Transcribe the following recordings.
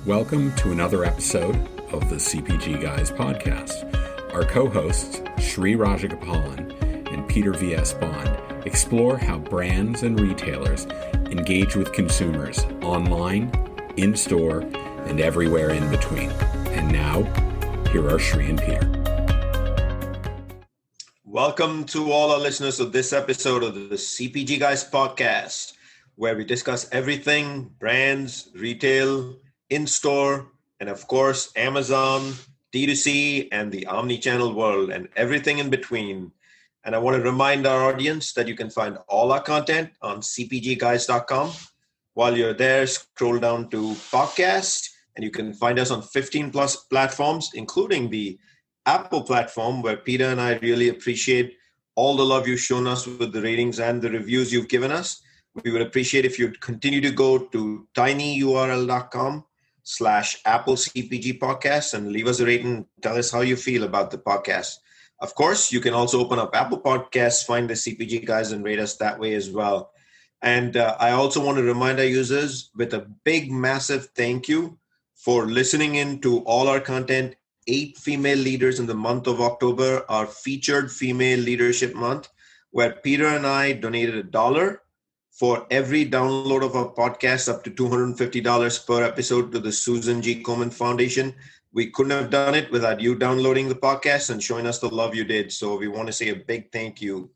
Welcome to another episode of the CPG Guys podcast. Our co-hosts, Sri Rajagopalan and Peter V.S. Bond, explore how brands and retailers engage with consumers online, in-store, and everywhere in between. And now, here are Sri and Peter. Welcome to all our listeners of this episode of the CPG Guys podcast, where we discuss everything brands, retail, in-store, and of course, Amazon, D2C, and the omni-channel world, and everything in between. And I want to remind our audience that you can find all our content on cpgguys.com. While you're there, scroll down to podcast, and you can find us on 15 plus platforms, including the Apple platform, where Peter and I really appreciate all the love you've shown us with the ratings and the reviews you've given us. We would appreciate if you'd continue to go to tinyurl.com/Apple CPG podcast and leave us a rating. Tell us how you feel about the podcast. Of course, you can also open up Apple Podcasts, find the CPG Guys, and rate us that way as well. And I also want to remind our users with a big, massive thank you for listening in to all our content. 8 female leaders in the month of October, our featured female leadership month, where Peter and I donated $1 for every download of our podcast, up to $250 per episode, to the Susan G. Komen Foundation. We couldn't have done it without you downloading the podcast and showing us the love you did. So we want to say a big thank you.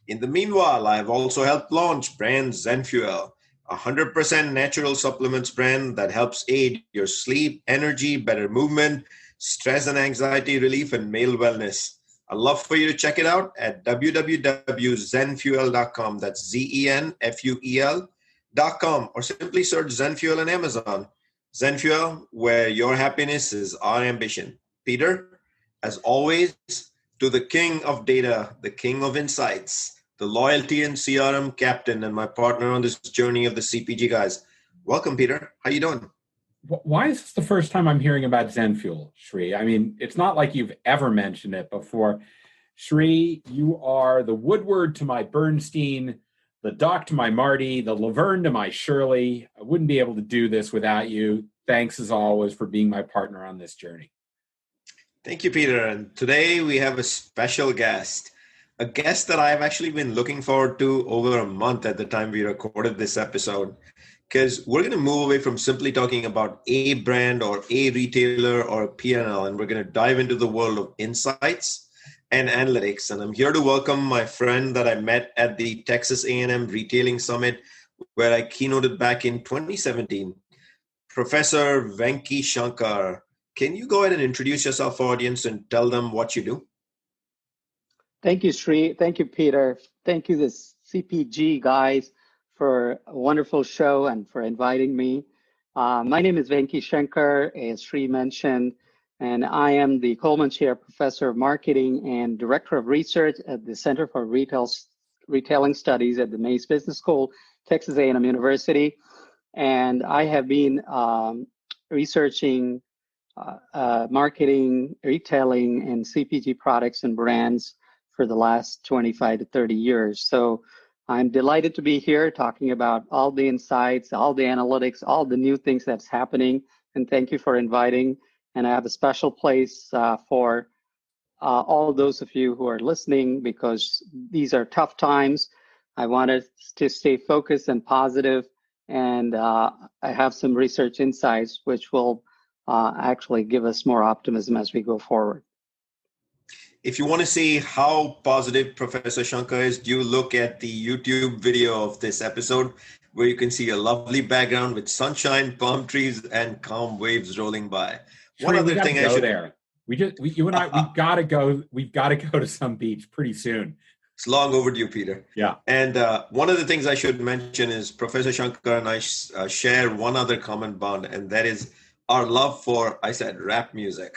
In the meanwhile, I've also helped launch brand ZenFuel, a 100% natural supplements brand that helps aid your sleep, energy, better movement, stress and anxiety relief, and male wellness. I'd love for you to check it out at www.zenfuel.com. That's ZenFuel.com, or simply search ZenFuel on Amazon. ZenFuel, where your happiness is our ambition. Peter, as always, to the king of data, the king of insights, the loyalty and CRM captain, and my partner on this journey of the CPG Guys. Welcome, Peter. How you doing? Why is this the first time I'm hearing about ZenFuel, Sri? I mean, it's not like you've ever mentioned it before. Sri, you are the Woodward to my Bernstein, the Doc to my Marty, the Laverne to my Shirley. I wouldn't be able to do this without you. Thanks, as always, for being my partner on this journey. Thank you, Peter. And today we have a special guest, a guest that I've actually been looking forward to over a month at the time we recorded this episode. Because we're going to move away from simply talking about a brand or a retailer or a P&L, and we're going to dive into the world of insights and analytics. And I'm here to welcome my friend that I met at the Texas A&M Retailing Summit, where I keynoted back in 2017, Professor Venky Shankar. Can you go ahead and introduce yourself, audience, and tell them what you do? Thank you, Sri. Thank you, Peter. Thank you, the CPG Guys, for a wonderful show and for inviting me. My name is Venky Shankar, as Sri mentioned, and I am the Coleman Chair Professor of Marketing and Director of Research at the Center for Retailing Studies at the Mays Business School, Texas A&M University. And I have been researching marketing, retailing, and CPG products and brands for the last 25 to 30 years. So I'm delighted to be here talking about all the insights, all the analytics, all the new things that's happening. And thank you for inviting. And I have a special place for all those of you who are listening, because these are tough times. I wanted to stay focused and positive, and I have some research insights which will actually give us more optimism as we go forward. If you want to see how positive Professor Shankar is, do look at the YouTube video of this episode, where you can see a lovely background with sunshine, palm trees, and calm waves rolling by. One other thing I should there. You and I, we've got to go. We've got to go to some beach pretty soon. It's long overdue, Peter. Yeah. And one of the things I should mention is Professor Shankar and I share one other common bond, and that is our love for, I said, rap music,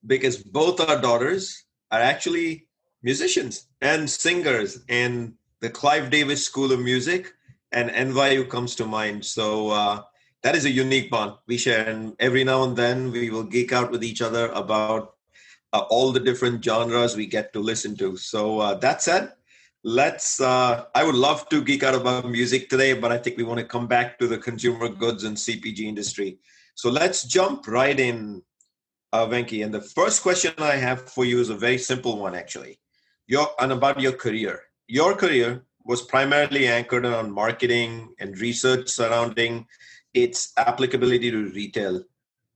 because both our daughters are actually musicians and singers, and the Clive Davis School of Music and NYU comes to mind. So that is a unique bond we share. And every now and then we will geek out with each other about all the different genres we get to listen to. So that said, I would love to geek out about music today, but I think we want to come back to the consumer goods and CPG industry. So let's jump right in, Venky. And the first question I have for you is a very simple one, actually. About your career. Your career was primarily anchored on marketing and research surrounding its applicability to retail.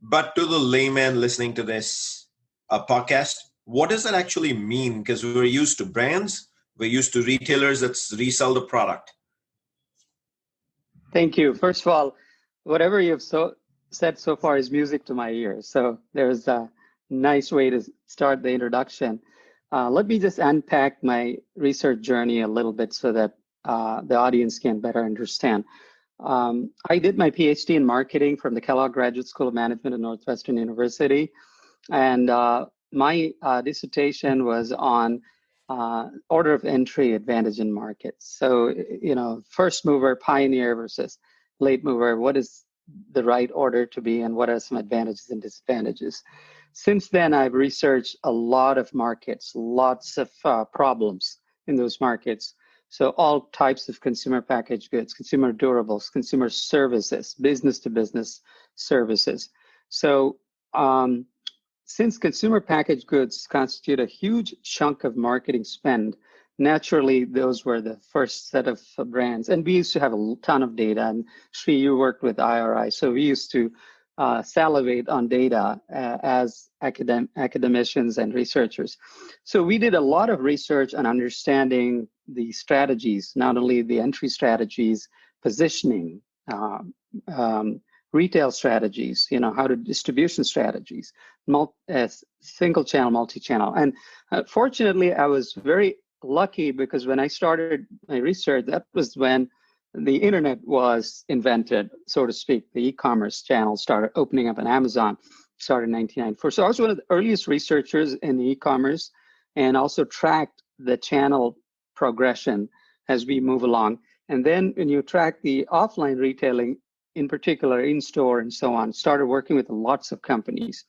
But to the layman listening to this podcast, what does that actually mean? Because we're used to brands, we're used to retailers that resell the product. Thank you. First of all, whatever you've said so far is music to my ears. So there's a nice way to start the introduction. Let me just unpack my research journey a little bit so that the audience can better understand. I did my PhD in marketing from the Kellogg Graduate School of Management at Northwestern University. And my dissertation was on order of entry advantage in markets. So, first mover, pioneer versus late mover, what is the right order to be and what are some advantages and disadvantages? Since then, I've researched a lot of markets, lots of problems in those markets. So all types of consumer packaged goods, consumer durables, consumer services, business to business services. So since consumer packaged goods constitute a huge chunk of marketing spend, naturally, those were the first set of brands. And we used to have a ton of data. And Sri, you worked with IRI. So we used to salivate on data as academicians and researchers. So we did a lot of research on understanding the strategies, not only the entry strategies, positioning, retail strategies, how to distribution strategies, single channel, multi-channel. And fortunately, I was very lucky because when I started my research, that was when the internet was invented, so to speak. The e-commerce channel started opening up on Amazon, started in 1994. So I was one of the earliest researchers in the e-commerce and also tracked the channel progression as we move along. And then when you track the offline retailing, in particular in-store and so on, started working with lots of companies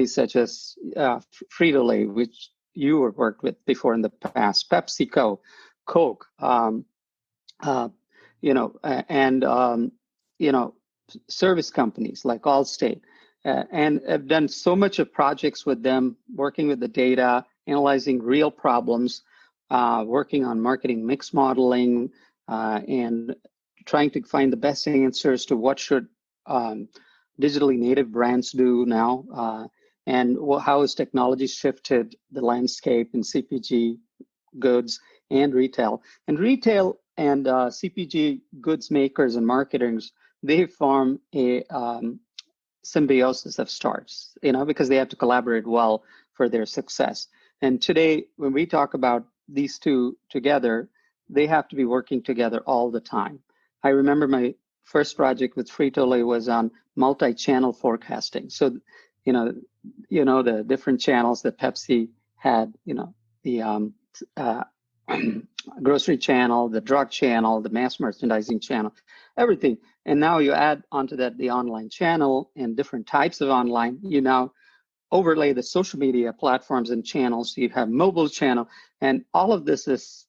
such as Frito-Lay, which you have worked with before in the past, PepsiCo, Coke, service companies like Allstate, and have done so much of projects with them, working with the data, analyzing real problems, working on marketing mix modeling, and trying to find the best answers to what should digitally native brands do now, and how has technology shifted the landscape in CPG goods and retail. And retail and CPG goods makers and marketers, they form a symbiosis of sorts, because they have to collaborate well for their success. And today, when we talk about these two together, they have to be working together all the time. I remember my first project with Frito-Lay was on multi-channel forecasting. So, the different channels that Pepsi had, the grocery channel, the drug channel, the mass merchandising channel, everything. And now you add onto that the online channel and different types of online. You now overlay the social media platforms and channels. You have mobile channel, and all of this is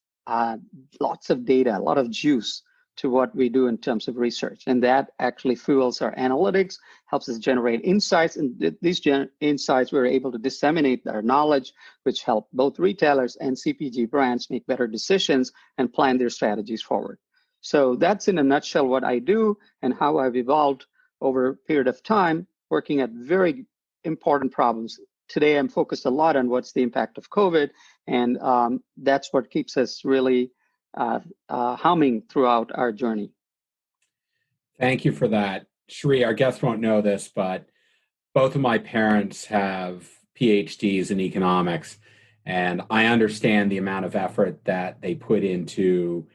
lots of data, a lot of juice to what we do in terms of research. And that actually fuels our analytics, helps us generate insights. And these insights, we're able to disseminate our knowledge, which help both retailers and CPG brands make better decisions and plan their strategies forward. So that's in a nutshell what I do and how I've evolved over a period of time, working at very important problems. Today, I'm focused a lot on what's the impact of COVID, and that's what keeps us really humming throughout our journey. Thank you for that. Shri, our guests won't know this, but both of my parents have PhDs in economics, and I understand the amount of effort that they put into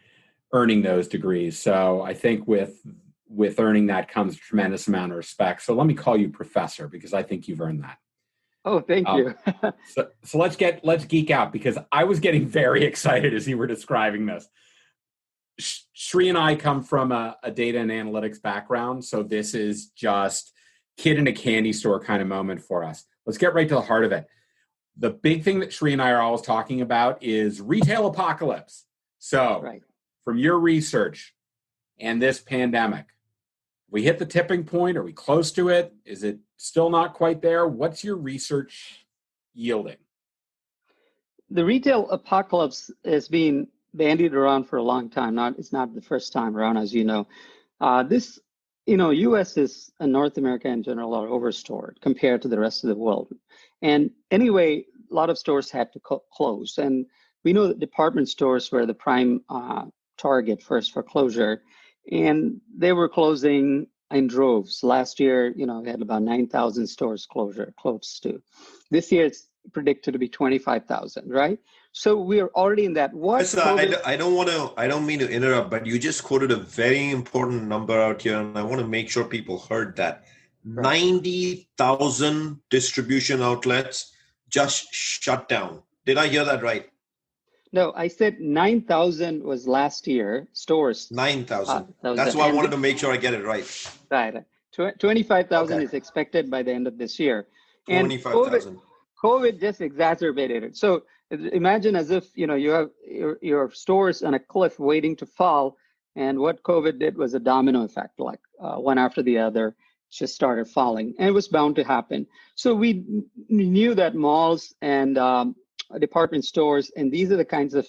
earning those degrees. So I think with earning that comes a tremendous amount of respect. So let me call you professor, because I think you've earned that. Oh, thank you. So let's geek out, because I was getting very excited as you were describing this. Shri and I come from a data and analytics background, so this is just kid in a candy store kind of moment for us. Let's get right to the heart of it. The big thing that Shri and I are always talking about is retail apocalypse. So, Right. from your research and this pandemic, we hit the tipping point? Are we close to it? Is it still not quite there? What's your research yielding? The retail apocalypse has been bandied around for a long time. It's not the first time around, as you know. U.S. and North America in general are overstored compared to the rest of the world. And anyway, a lot of stores had to close. And we know that department stores were the prime target first for closure. And they were closing in droves. Last year, we had about 9,000 stores close to. This year, it's predicted to be 25,000, right? So we are already in that. I don't mean to interrupt, but you just quoted a very important number out here, and I want to make sure people heard that. Right. 90,000 distribution outlets just shut down. Did I hear that right? No, I said 9,000 was last year, stores. 9,000. That's why I wanted to make sure I get it right. Right. 25,000 is expected by the end of this year. 25,000. COVID just exacerbated it. So imagine as if, you have your stores on a cliff waiting to fall. And what COVID did was a domino effect, like one after the other just started falling. And it was bound to happen. So we knew that malls and department stores, and these are the kinds of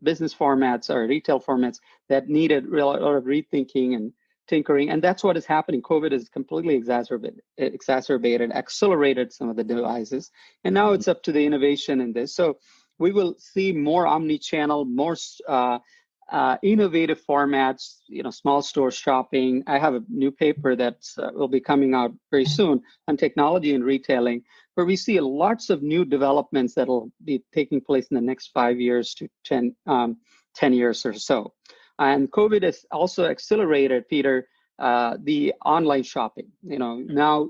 business formats or retail formats that needed a lot of rethinking and tinkering. And that's what is happening. COVID has completely exacerbated, accelerated some of the devices. And now it's up to the innovation in this. So we will see more omni-channel, more innovative formats, small store shopping. I have a new paper that will be coming out very soon on technology and retailing, where we see lots of new developments that will be taking place in the next 5 years to 10 years or so. And COVID has also accelerated, Peter, the online shopping. Now,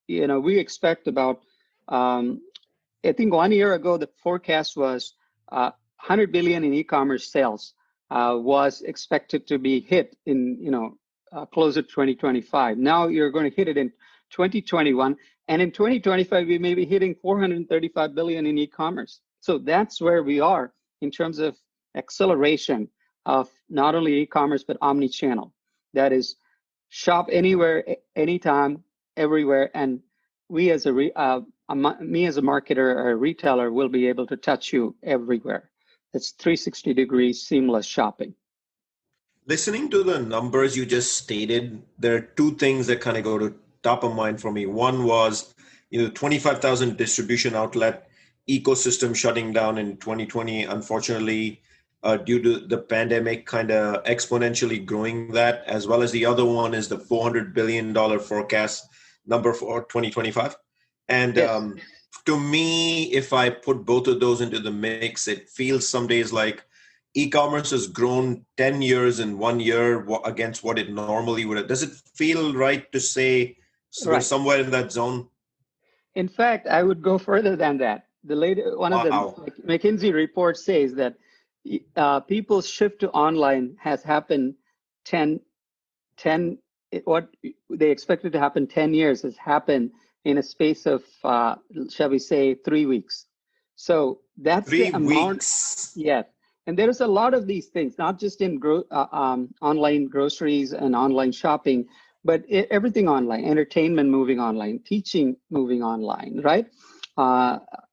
we expect about, I think 1 year ago, the forecast was 100 billion in e-commerce sales was expected to be hit in, closer to 2025. Now you're going to hit it in 2021. And in 2025, we may be hitting 435 billion in e-commerce. So that's where we are in terms of acceleration of not only e-commerce, but omni-channel. That is, shop anywhere, anytime, everywhere. And me as a marketer or a retailer will be able to touch you everywhere. It's 360 degrees seamless shopping. Listening to the numbers you just stated, there are two things that kind of go to top of mind for me. One was, 25,000 distribution outlet ecosystem shutting down in 2020, unfortunately, due to the pandemic kind of exponentially growing that, as well as the other one is the $400 billion forecast number for 2025. And yes. To me, if I put both of those into the mix, it feels some days like e-commerce has grown 10 years in 1 year against what it normally would have. Does it feel right to say we're somewhere in that zone? In fact, I would go further than that. One of the McKinsey reports says that people's shift to online has happened what they expected to happen 10 years has happened in a space of, shall we say, 3 weeks. So that's 3 the amount. weeks. Yes. And there's a lot of these things, not just in online groceries and online shopping, but everything online, entertainment moving online, teaching moving online, right?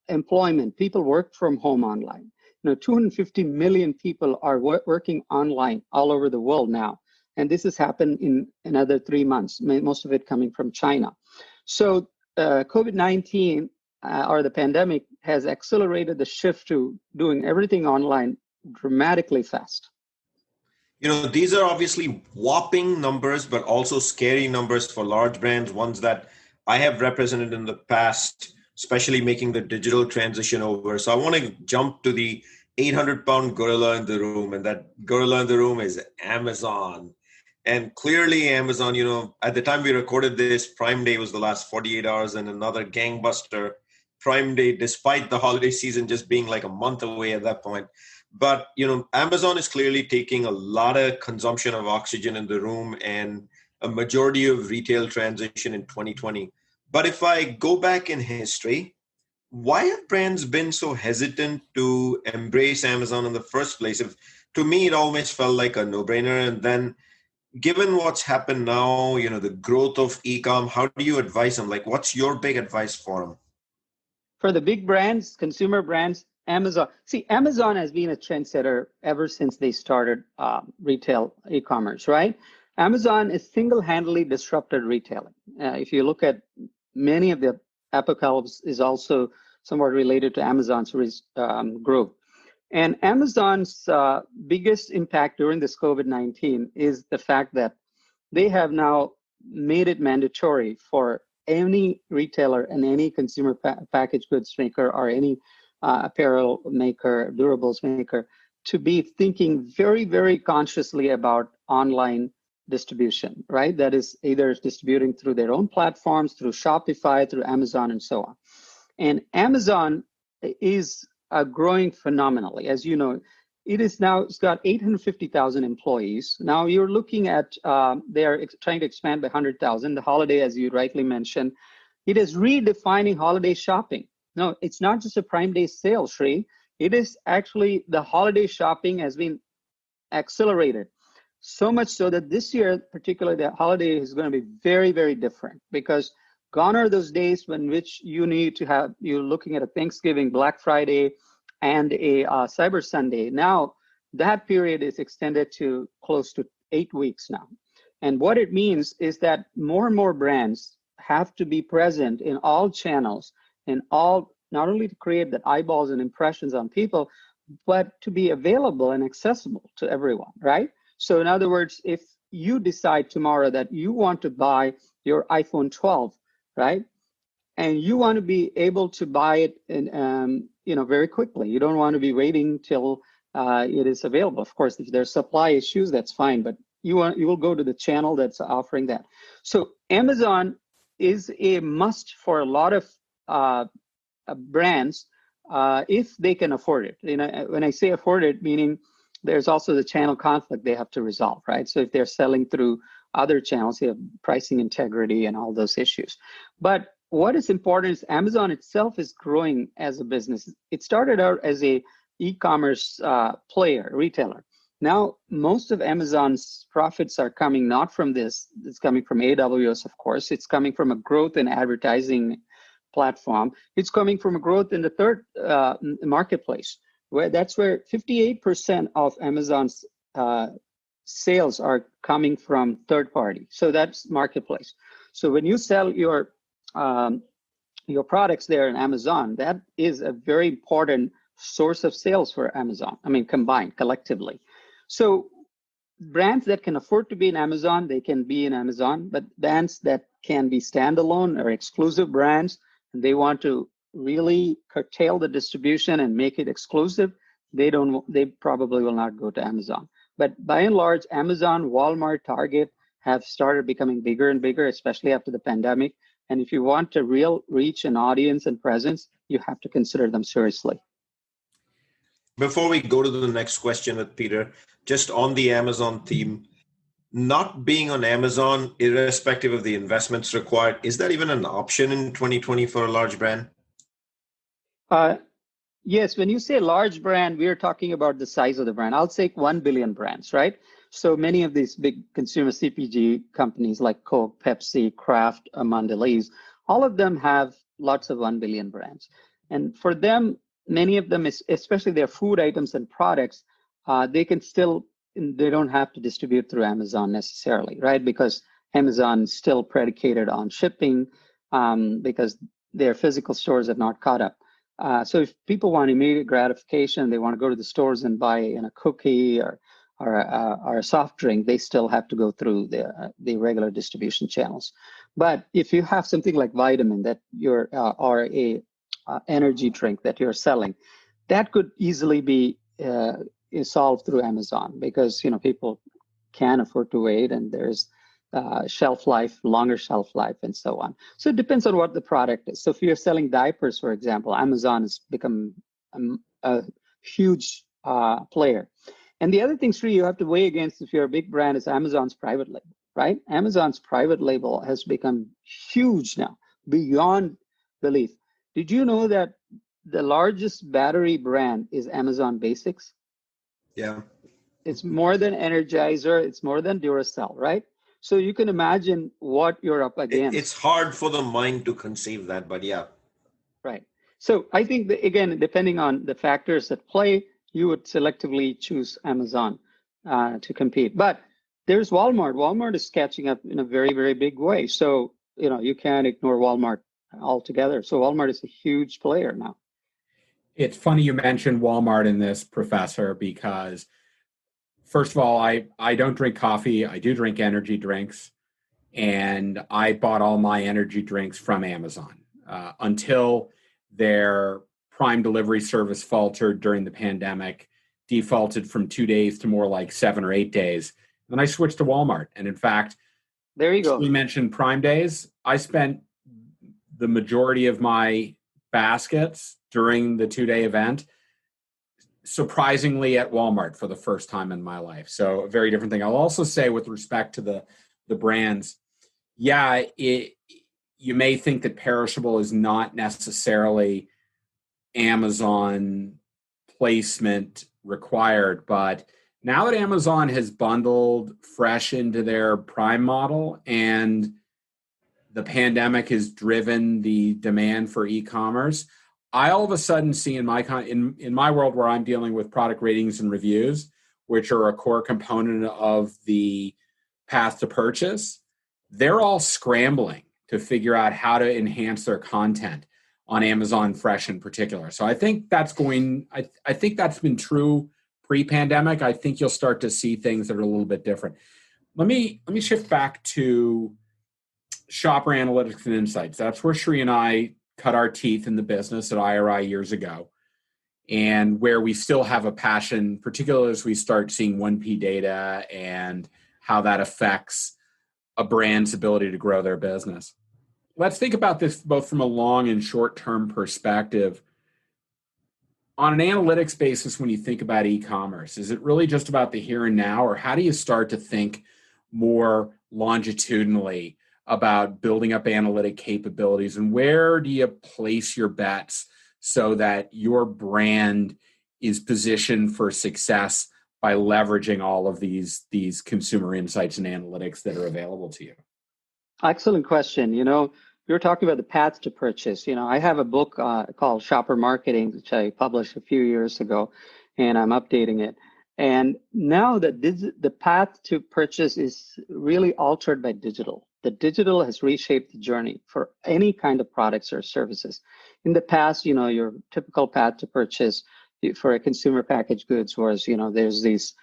Employment, people work from home online. 250 million people are working online all over the world now. And this has happened in another 3 months, most of it coming from China. So COVID-19 or the pandemic has accelerated the shift to doing everything online dramatically fast. These are obviously whopping numbers, but also scary numbers for large brands, ones that I have represented in the past, especially making the digital transition over. So I want to jump to the 800-pound gorilla in the room, and that gorilla in the room is Amazon. And clearly Amazon, at the time we recorded this, Prime Day was the last 48 hours and another gangbuster Prime Day, despite the holiday season just being like a month away at that point. But, Amazon is clearly taking a lot of consumption of oxygen in the room and a majority of retail transition in 2020. But if I go back in history, why have brands been so hesitant to embrace Amazon in the first place? If to me, it always felt like a no-brainer. And then given what's happened now, the growth of e-com, how do you advise them? Like, what's your big advice for them? For the big brands, consumer brands, Amazon. See, Amazon has been a trendsetter ever since they started retail e-commerce, right? Amazon is single-handedly disrupted retailing. If you look at many of the apocalypse is also somewhat related to Amazon's growth. And Amazon's biggest impact during this COVID-19 is the fact that they have now made it mandatory for any retailer and any consumer packaged goods maker or any apparel maker, durables maker, to be thinking very, very consciously about online distribution, right? That is either distributing through their own platforms, through Shopify, through Amazon, and so on. And Amazon is growing phenomenally. As you know, it's got 850,000 employees. Now you're looking at, they're trying to expand by 100,000. The holiday, as you rightly mentioned, it is redefining holiday shopping. No, it's not just a Prime Day sale, Sri. It is actually the holiday shopping has been accelerated. So much so that this year, particularly the holiday is going to be very, very different because gone are those days when which you need to have, you're looking at a Thanksgiving, Black Friday, and a Cyber Sunday. Now, that period is extended to close to 8 weeks now. And what it means is that more and more brands have to be present in all channels and all, not only to create the eyeballs and impressions on people, but to be available and accessible to everyone, right? So in other words, if you decide tomorrow that you want to buy your iPhone 12, right? And you want to be able to buy it in, very quickly. You don't want to be waiting till it is available. Of course, if there's supply issues, that's fine, but you will go to the channel that's offering that. So Amazon is a must for a lot of brands if they can afford it. When I say afford it, meaning there's also the channel conflict they have to resolve, right? So if they're selling through other channels, you have pricing integrity and all those issues. But what is important is Amazon itself is growing as a business. It started out as a e-commerce retailer. Now, most of Amazon's profits are coming not from this. It's coming from AWS, of course. It's coming from a growth in advertising platform. It's coming from a growth in the third marketplace, that's where 58% of Amazon's sales are coming from third party. So that's marketplace. So when you sell your products there in Amazon, that is a very important source of sales for Amazon. I mean, combined, collectively. So brands that can afford to be in Amazon, they can be in Amazon, but brands that can be standalone or exclusive brands, and they want to really curtail the distribution and make it exclusive, they probably will not go to Amazon. But by and large, Amazon, Walmart, Target have started becoming bigger and bigger, especially after the pandemic. And if you want a real reach and audience and presence, you have to consider them seriously. Before we go to the next question with Peter, just on the Amazon theme, not being on Amazon, irrespective of the investments required, is that even an option in 2020 for a large brand? Yes, when you say large brand, we are talking about the size of the brand. I'll take 1 billion brands, right? So many of these big consumer CPG companies like Coke, Pepsi, Kraft, Mondelez, all of them have lots of 1 billion brands. And for them, many of them, especially their food items and products, they don't have to distribute through Amazon necessarily, right? Because Amazon is still predicated on shipping because their physical stores have not caught up. So if people want immediate gratification, they want to go to the stores and buy a cookie or a soft drink, they still have to go through the regular distribution channels. But if you have something like vitamin that or a energy drink that you're selling, that could easily be solved through Amazon because people can afford to wait, and there's shelf life, longer shelf life, and so on. So it depends on what the product is. So if you're selling diapers, for example, Amazon has become a huge player. And the other thing, Sri, you have to weigh against if you're a big brand is Amazon's private label, right? Amazon's private label has become huge now, beyond belief. Did you know that the largest battery brand is Amazon Basics? Yeah. It's more than Energizer. It's more than Duracell, right? So you can imagine what you're up against. It's hard for the mind to conceive that, but yeah. Right. So I think that, again, depending on the factors at play, you would selectively choose Amazon to compete. But there's Walmart. Walmart is catching up in a very, very big way. So, you can't ignore Walmart altogether. So Walmart is a huge player now. It's funny you mentioned Walmart in this, Professor, because first of all, I don't drink coffee. I do drink energy drinks. And I bought all my energy drinks from Amazon until their Prime delivery service faltered during the pandemic, defaulted from 2 days to more like 7 or 8 days. Then I switched to Walmart. And in fact, there you go. We mentioned Prime days. I spent the majority of my baskets during the 2-day event, surprisingly, at Walmart for the first time in my life. So a very different thing. I'll also say with respect to the brands, yeah, you may think that perishable is not necessarily Amazon placement required, but now that Amazon has bundled fresh into their Prime model and the pandemic has driven the demand for e-commerce, I all of a sudden see in my world where I'm dealing with product ratings and reviews, which are a core component of the path to purchase, they're all scrambling to figure out how to enhance their content on Amazon Fresh in particular. So I think that's I think that's been true pre-pandemic. I think you'll start to see things that are a little bit different. Let me shift back to shopper analytics and insights. That's where Shri and I cut our teeth in the business at IRI years ago, and where we still have a passion, particularly as we start seeing 1P data and how that affects a brand's ability to grow their business. Let's think about this both from a long and short-term perspective. On an analytics basis, when you think about e-commerce, is it really just about the here and now, or how do you start to think more longitudinally about building up analytic capabilities, and where do you place your bets so that your brand is positioned for success by leveraging all of these consumer insights and analytics that are available to you? Excellent question. You're talking about the path to purchase. I have a book called Shopper Marketing, which I published a few years ago, and I'm updating it. And now that the path to purchase is really altered by digital. The digital has reshaped the journey for any kind of products or services. In the past, your typical path to purchase for a consumer packaged goods was, there's this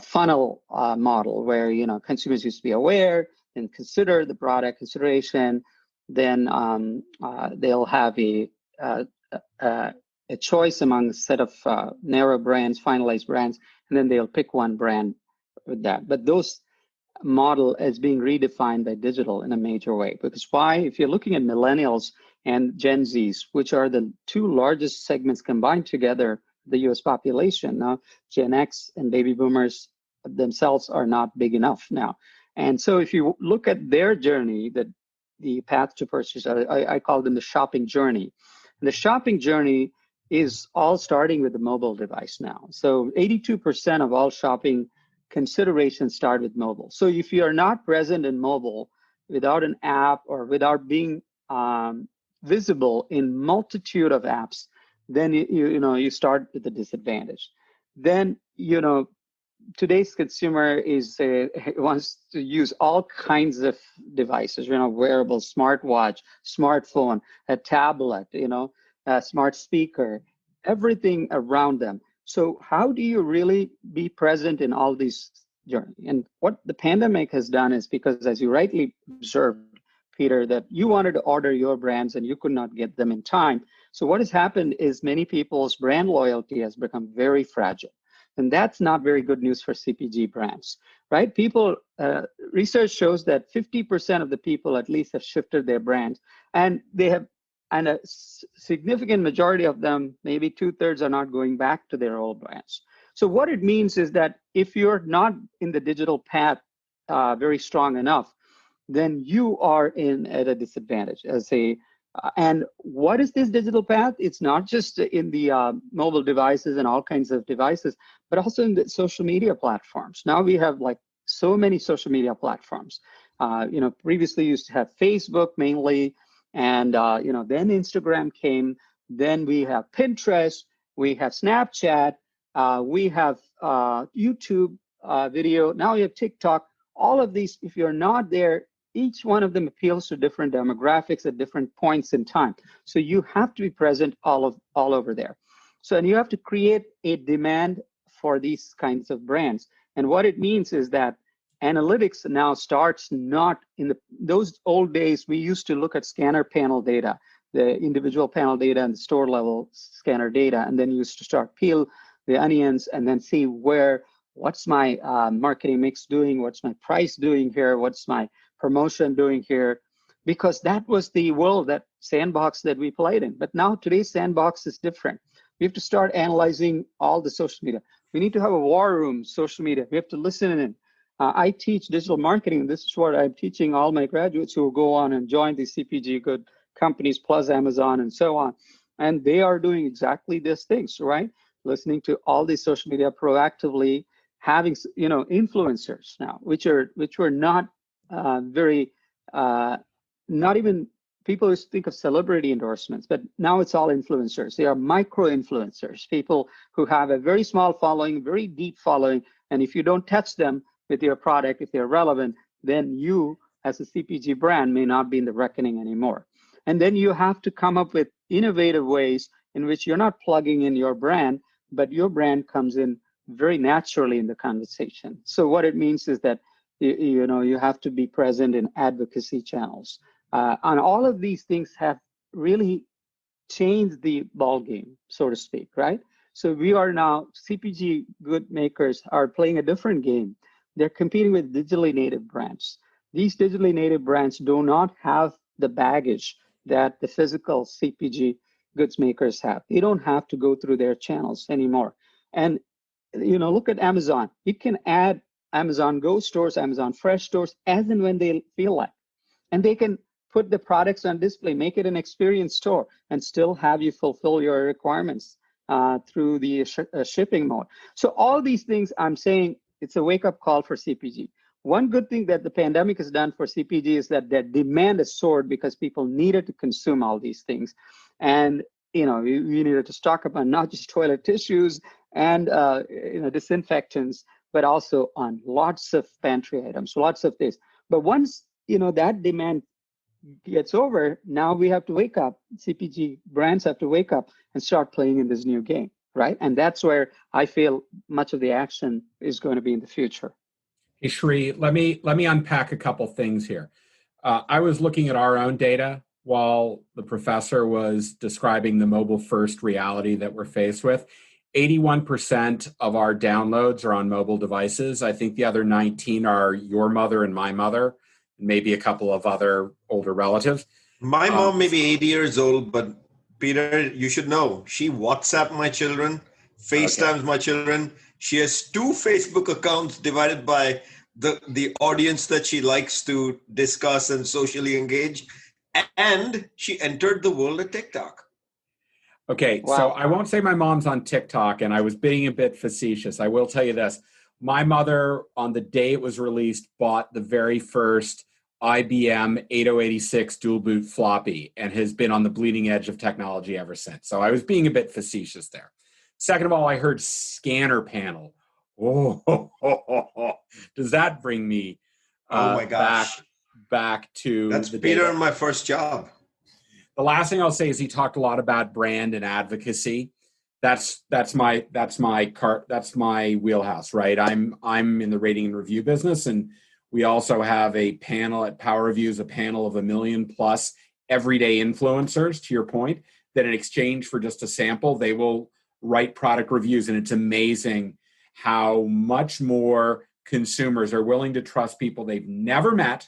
funnel model where, consumers used to be aware and consider the product consideration. Then they'll have a choice among a set of narrow brands, finalized brands, and then they'll pick one brand with that. But those model is being redefined by digital in a major way. Because why? If you're looking at millennials and Gen Zs, which are the two largest segments combined together, the US population, now Gen X and baby boomers themselves are not big enough now. And so if you look at their journey, the path to purchase, I call them the shopping journey. And the shopping journey is all starting with the mobile device now. So 82% of all shopping considerations start with mobile. So if you are not present in mobile without an app or without being visible in multitude of apps, then you start with a disadvantage. Then today's consumer wants to use all kinds of devices, wearable, smartwatch, smartphone, a tablet, a smart speaker, everything around them. So how do you really be present in all these journeys? And what the pandemic has done is, because as you rightly observed, Peter, that you wanted to order your brands and you could not get them in time. So what has happened is many people's brand loyalty has become very fragile. And that's not very good news for CPG brands, right? Research shows that 50% of the people at least have shifted their brands, and a significant majority of them, maybe 2/3, are not going back to their old brands. So what it means is that if you're not in the digital path very strong enough, then you are at a disadvantage as a And what is this digital path? It's not just in the mobile devices and all kinds of devices, but also in the social media platforms. Now we have like so many social media platforms. Previously used to have Facebook mainly, and then Instagram came. Then we have Pinterest, we have Snapchat, we have YouTube video. Now we have TikTok. All of these, if you're not there, each one of them appeals to different demographics at different points in time. So you have to be present all over there. So, and you have to create a demand for these kinds of brands. And what it means is that analytics now starts not in those old days. We used to look at scanner panel data, the individual panel data and the store level scanner data, and then you used to start peel the onions and then see what's my marketing mix doing, what's my price doing here, what's my promotion doing here, because that was the world, that sandbox that we played in. But now today's sandbox is different. We have to start analyzing all the social media. We need to have a war room, social media. We have to listen in. I teach digital marketing. This is what I'm teaching all my graduates who will go on and join these CPG good companies plus Amazon and so on. And they are doing exactly these things, right? Listening to all these social media proactively, having influencers now, which were not not even people who think of celebrity endorsements, but now it's all influencers. They are micro influencers, people who have a very small following, very deep following. And if you don't touch them with your product, if they're relevant, then you as a CPG brand may not be in the reckoning anymore. And then you have to come up with innovative ways in which you're not plugging in your brand, but your brand comes in very naturally in the conversation. So what it means is that you have to be present in advocacy channels. And all of these things have really changed the ball game, so to speak, right? So we are now, CPG good makers are playing a different game. They're competing with digitally native brands. These digitally native brands do not have the baggage that the physical CPG goods makers have. They don't have to go through their channels anymore. And look at Amazon. You can add Amazon Go stores, Amazon Fresh stores, as and when they feel like. And they can put the products on display, make it an experience store, and still have you fulfill your requirements through the shipping mode. So all these things, I'm saying, it's a wake-up call for CPG. One good thing that the pandemic has done for CPG is that their demand has soared because people needed to consume all these things. And we needed to stock up on not just toilet tissues and disinfectants, but also on lots of pantry items, lots of this. But once that demand gets over, now we have to wake up. CPG brands have to wake up and start playing in this new game, right? And that's where I feel much of the action is going to be in the future. Hey, Shri, let me unpack a couple things here. I was looking at our own data while the professor was describing the mobile-first reality that we're faced with. 81% of our downloads are on mobile devices. I think the other 19 are your mother and my mother, and maybe a couple of other older relatives. My mom may be 80 years old, but Peter, you should know, she WhatsApp my children, FaceTimes my children. She has 2 Facebook accounts divided by the audience that she likes to discuss and socially engage. And she entered the world of TikTok. Okay, wow. So I won't say my mom's on TikTok, and I was being a bit facetious. I will tell you this. My mother, on the day it was released, bought the very first IBM 8086 dual boot floppy and has been on the bleeding edge of technology ever since. So I was being a bit facetious there. Second of all, I heard scanner panel. Does that bring me oh my gosh. back to that's Peter in my first job. The last thing I'll say is he talked a lot about brand and advocacy. That's my wheelhouse, right? I'm in the rating and review business, and we also have a panel at Power Reviews, a panel of 1 million plus everyday influencers, to your point, that in exchange for just a sample, they will write product reviews. And it's amazing how much more consumers are willing to trust people they've never met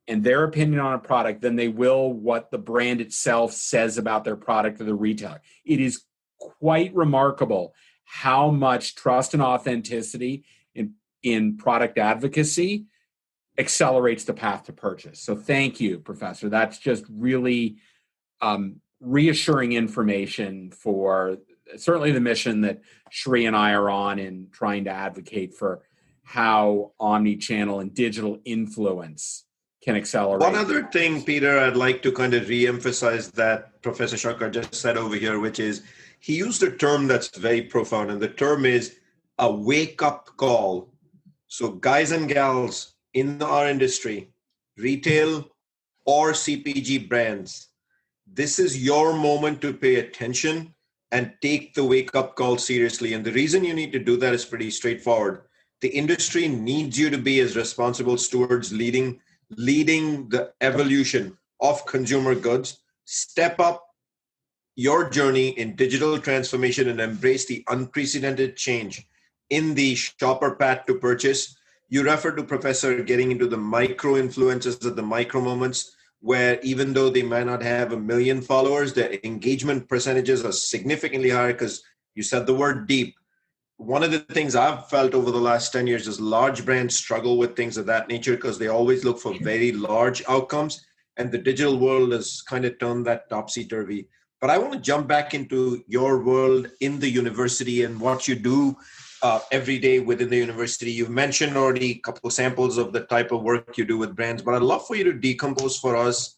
and their opinion on a product than they will what the brand itself says about their product or the retailer. It is quite remarkable how much trust and authenticity in product advocacy accelerates the path to purchase. So thank you, Professor. That's just really reassuring information for certainly the mission that Shri and I are on in trying to advocate for how omni-channel and digital influence can accelerate. One other thing, Peter, I'd like to kind of re-emphasize that Professor Shankar just said over here, which is he used a term that's very profound, and the term is a wake-up call. So guys and gals in our industry, retail or CPG brands, this is your moment to pay attention and take the wake-up call seriously. And the reason you need to do that is pretty straightforward. The industry needs you to be as responsible stewards leading the evolution of consumer goods. Step up your journey in digital transformation and embrace the unprecedented change in the shopper path to purchase. You refer to Professor getting into the micro influencers at the micro moments, where even though they might not have 1 million followers, their engagement percentages are significantly higher because you said the word deep. One of the things I've felt over the last 10 years is large brands struggle with things of that nature because they always look for very large outcomes, and the digital world has kind of turned that topsy-turvy. But I want to jump back into your world in the university and what you do every day within the university. You've mentioned already a couple of samples of the type of work you do with brands, but I'd love for you to decompose for us.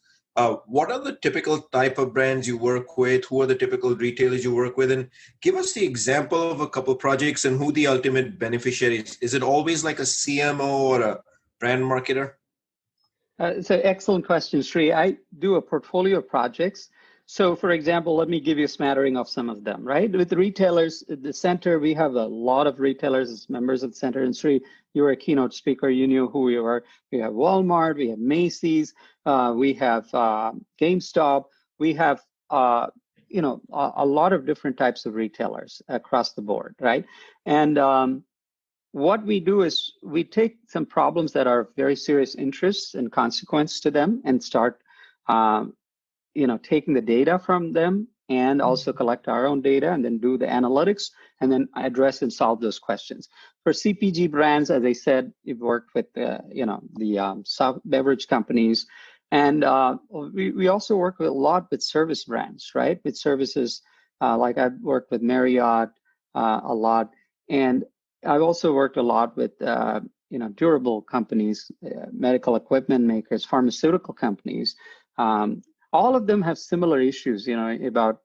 What are the typical type of brands you work with? Who are the typical retailers you work with? And give us the example of a couple of projects and who the ultimate beneficiary is. Is it always like a CMO or a brand marketer? It's an excellent question, Sri. I do a portfolio of projects. So, for example, let me give you a smattering of some of them, right? With the retailers at the center, we have a lot of retailers as members of the center. And Sri, you were a keynote speaker. You knew who we were. We have Walmart, we have Macy's, we have GameStop. We have, a lot of different types of retailers across the board, right? And what we do is we take some problems that are of very serious interest and consequence to them and start taking the data from them and also collect our own data and then do the analytics and then address and solve those questions. For CPG brands, as I said, we've worked with the soft beverage companies, and we also work a lot with service brands, right? With services like I've worked with Marriott a lot, and I've also worked a lot with durable companies, medical equipment makers, pharmaceutical companies. All of them have similar issues, about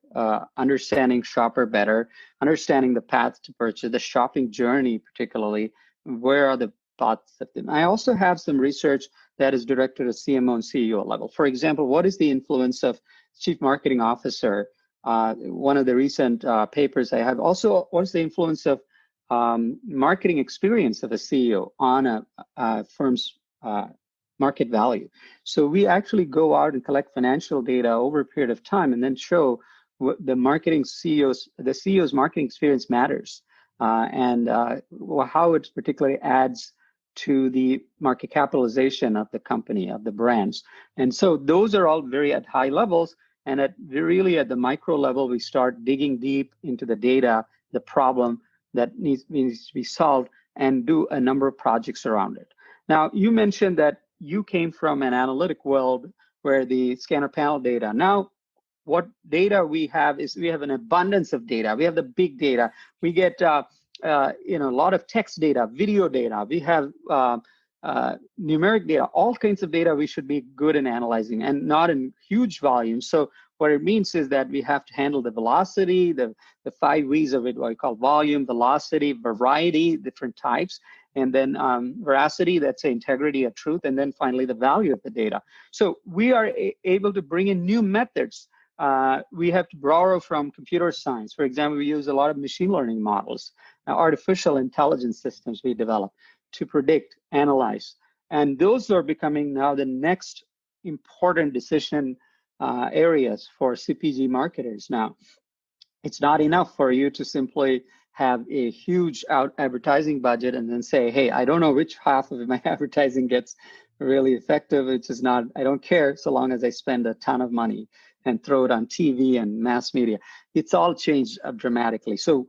understanding shopper better, understanding the path to purchase, the shopping journey, particularly, where are the thoughts of them. I also have some research that is directed at CMO and CEO level. For example, what is the influence of chief marketing officer? One of the recent papers I have also, what's the influence of marketing experience of a CEO on a firm's market value. So we actually go out and collect financial data over a period of time and then show what the CEO's marketing experience matters and how it particularly adds to the market capitalization of the company, of the brands. And so those are all very at high levels. And at the micro level, we start digging deep into the data, the problem that needs to be solved, and do a number of projects around it. Now, you mentioned that you came from an analytic world where the scanner panel data. Now, what data we have is we have an abundance of data. We have the big data. We get a lot of text data, video data. We have numeric data, all kinds of data we should be good in analyzing, and not in huge volumes. So what it means is that we have to handle the velocity, the 5 V's of it, what we call volume, velocity, variety, different types, and then veracity, that's the integrity of truth, and then finally the value of the data. So we are able to bring in new methods. We have to borrow from computer science. For example, we use a lot of machine learning models, artificial intelligence systems we develop to predict, analyze. And those are becoming now the next important decision areas for CPG marketers. Now, it's not enough for you to simply have a huge advertising budget and then say, hey, I don't know which half of my advertising gets really effective. It's just not, I don't care so long as I spend a ton of money and throw it on TV and mass media. It's all changed dramatically. So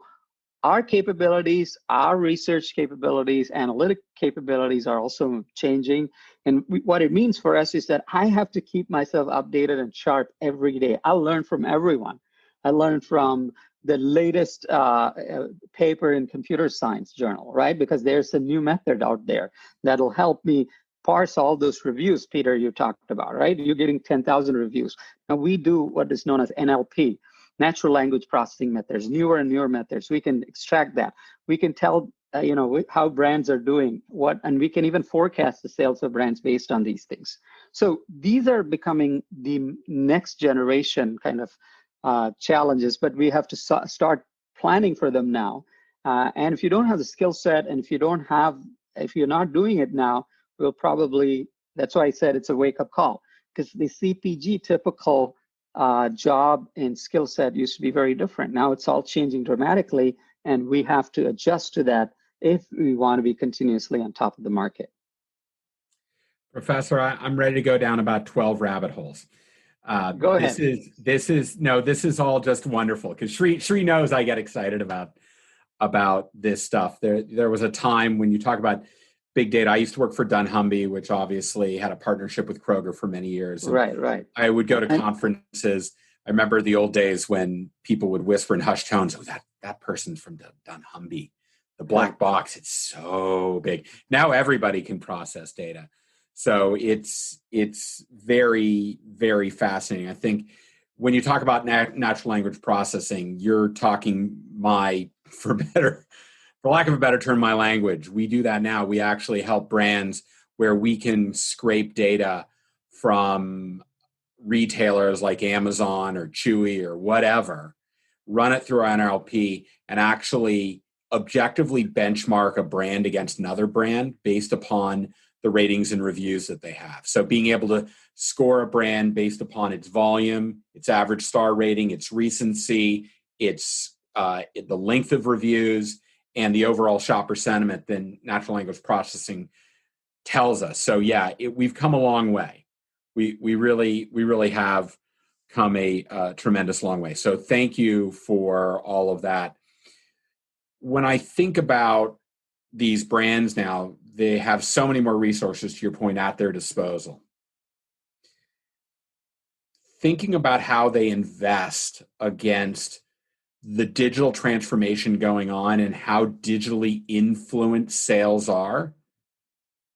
our capabilities, our research capabilities, analytic capabilities are also changing. And what it means for us is that I have to keep myself updated and sharp every day. I learn from everyone. I learn from the latest paper in computer science journal, right? Because there's a new method out there that'll help me parse all those reviews, Peter, you talked about, right? You're getting 10,000 reviews. Now we do what is known as NLP, natural language processing methods, newer and newer methods. We can extract that. We can tell, how brands are doing, and we can even forecast the sales of brands based on these things. So these are becoming the next generation kind of challenges, but we have to start planning for them now. And if you don't have the skill set, and if you're not doing it now, we'll probably, that's why I said it's a wake-up call, because the CPG typical job and skill set used to be very different. Now it's all changing dramatically, and we have to adjust to that if we want to be continuously on top of the market. Professor, I'm ready to go down about 12 rabbit holes. Go ahead. This is all just wonderful, because Shri knows I get excited about this stuff. There was a time when you talk about big data. I used to work for dunnhumby, which obviously had a partnership with Kroger for many years. Right. I would go to conferences. I remember the old days when people would whisper in hushed tones, "Oh, that person's from dunnhumby. The black box, it's so big." Now everybody can process data. So it's very, very fascinating. I think when you talk about natural language processing, you're talking for lack of a better term, my language. We do that now. We actually help brands where we can scrape data from retailers like Amazon or Chewy or whatever, run it through our NLP, and actually objectively benchmark a brand against another brand based upon the ratings and reviews that they have. So being able to score a brand based upon its volume, its average star rating, its recency, its the length of reviews, and the overall shopper sentiment than natural language processing tells us. So yeah, we've come a long way. We really have come a tremendous long way. So thank you for all of that. When I think about these brands now, they have so many more resources, to your point, at their disposal. Thinking about how they invest against the digital transformation going on and how digitally influenced sales are,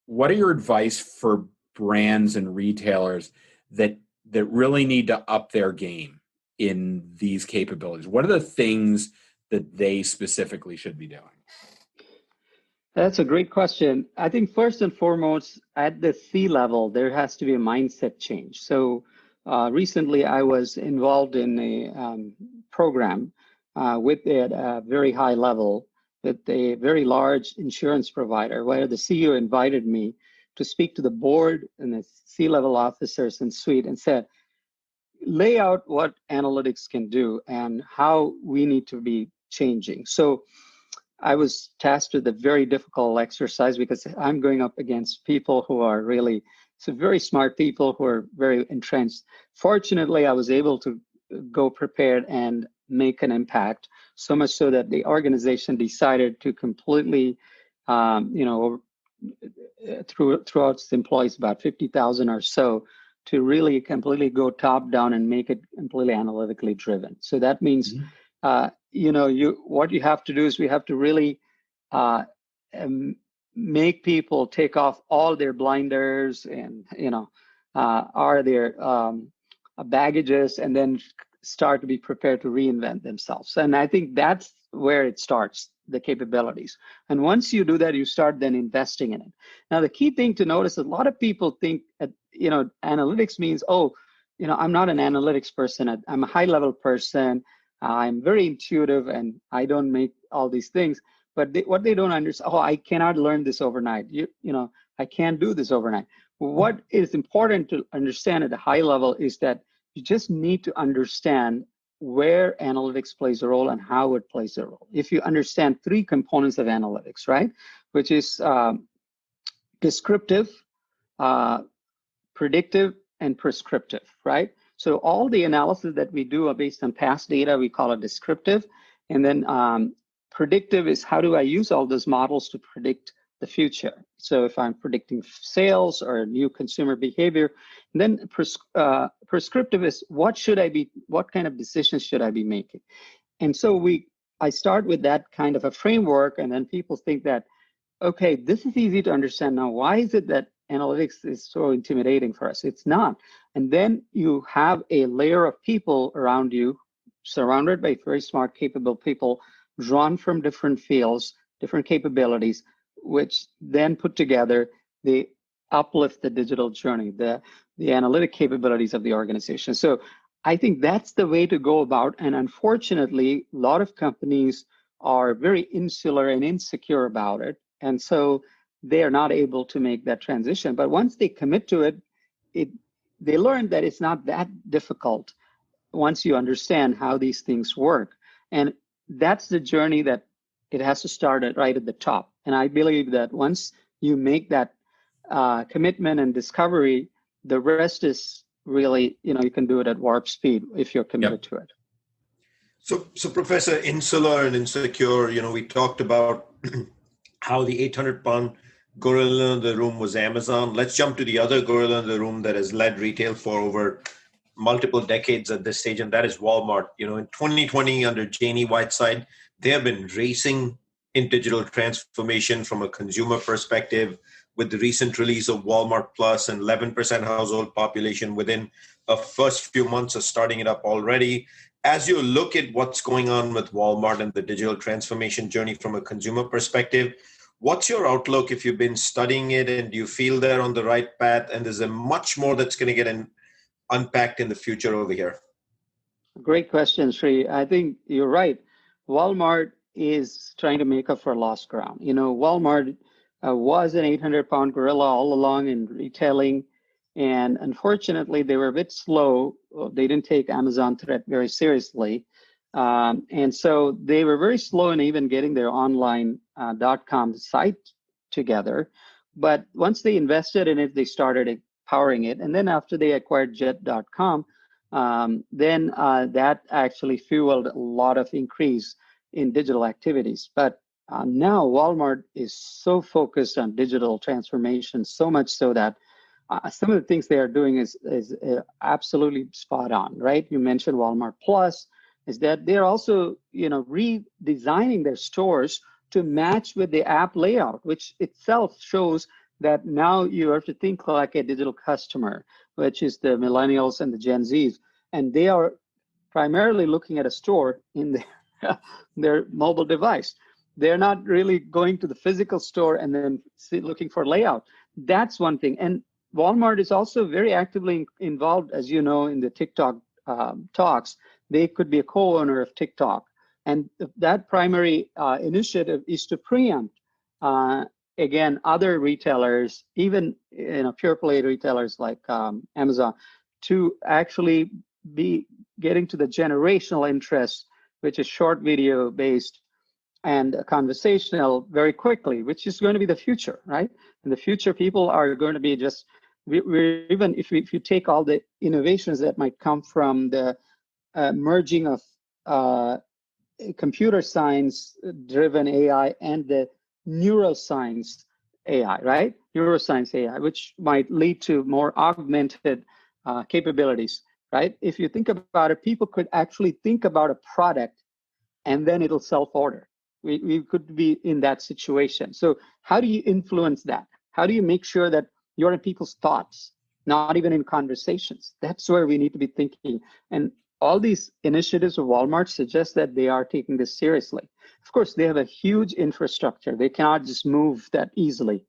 what are your advice for brands and retailers that really need to up their game in these capabilities? What are the things that they specifically should be doing? That's a great question. I think first and foremost, at the C level, there has to be a mindset change. So recently I was involved in a program with at a very high level with a very large insurance provider, where the CEO invited me to speak to the board and the C-level officers and suite, and said, lay out what analytics can do and how we need to be changing. So I was tasked with a very difficult exercise, because I'm going up against people who are really very smart people who are very entrenched. Fortunately, I was able to go prepared and make an impact, so much so that the organization decided to completely, throughout its employees, about 50,000 or so, to really completely go top down and make it completely analytically driven. So that means, what you have to do is we have to really make people take off all their blinders and, their baggages, and then start to be prepared to reinvent themselves. And I think that's where it starts, the capabilities. And once you do that, you start then investing in it. Now, the key thing to notice, a lot of people think, analytics means, I'm not an analytics person. I'm a high-level person. I'm very intuitive, and I don't make all these things. But what they don't understand, I cannot learn this overnight. I can't do this overnight. What is important to understand at a high level is that you just need to understand where analytics plays a role and how it plays a role. If you understand three components of analytics, right, which is descriptive, predictive, and prescriptive, right? So all the analysis that we do are based on past data. We call it descriptive. And then predictive is how do I use all those models to predict the future. So if I'm predicting sales or new consumer behavior, and then prescriptive is what kind of decisions should I be making? And so I start with that kind of a framework, and then people think that, okay, this is easy to understand now. Why is it that analytics is so intimidating for us? It's not. And then you have a layer of people around you, surrounded by very smart, capable people, drawn from different fields, different capabilities, which then put together, they uplift the digital journey, the analytic capabilities of the organization. So I think that's the way to go about. And unfortunately, a lot of companies are very insular and insecure about it. And so they are not able to make that transition. But once they commit to it, they learn that it's not that difficult once you understand how these things work. And that's the journey that it has to start right at the top. And I believe that once you make that commitment and discovery, the rest is really, you can do it at warp speed if you're committed to it. So Professor, insular and insecure, we talked about how the 800-pound gorilla in the room was Amazon. Let's jump to the other gorilla in the room that has led retail for over multiple decades at this stage, and that is Walmart. In 2020, under Janie Whiteside, they have been racing in digital transformation from a consumer perspective, with the recent release of Walmart Plus and 11% household population within a first few months of starting it up already. As you look at what's going on with Walmart and the digital transformation journey from a consumer perspective, what's your outlook if you've been studying it, and do you feel they're on the right path? And there's a much more that's going to get unpacked in the future over here. Great question, Sri. I think you're right. Walmart is trying to make up for lost ground. Walmart was an 800-pound gorilla all along in retailing. And unfortunately, they were a bit slow. They didn't take Amazon threat very seriously. And so they were very slow in even getting their online .com site together. But once they invested in it, they started powering it. And then after they acquired jet.com, then that actually fueled a lot of increase in digital activities. But now Walmart is so focused on digital transformation, so much so that some of the things they are doing is absolutely spot on, right? You mentioned Walmart Plus, is that they're also, redesigning their stores to match with the app layout, which itself shows that now you have to think like a digital customer, which is the millennials and the Gen Zs. And they are primarily looking at a store in their mobile device. They're not really going to the physical store and then looking for layout. That's one thing. And Walmart is also very actively involved, as you know, in the TikTok talks. They could be a co-owner of TikTok. And that primary initiative is to preempt, again, other retailers, even pure play retailers like Amazon, to actually be getting to the generational interest, which is short video based and conversational very quickly, which is going to be the future, right? In the future, people are going to be just, even if you take all the innovations that might come from the merging of computer science driven AI and the neuroscience AI, right? Neuroscience AI, which might lead to more augmented capabilities, right? If you think about it, people could actually think about a product and then it'll self-order. We could be in that situation. So how do you influence that? How do you make sure that you're in people's thoughts, not even in conversations? That's where we need to be thinking. And all these initiatives of Walmart suggest that they are taking this seriously. Of course, they have a huge infrastructure. They cannot just move that easily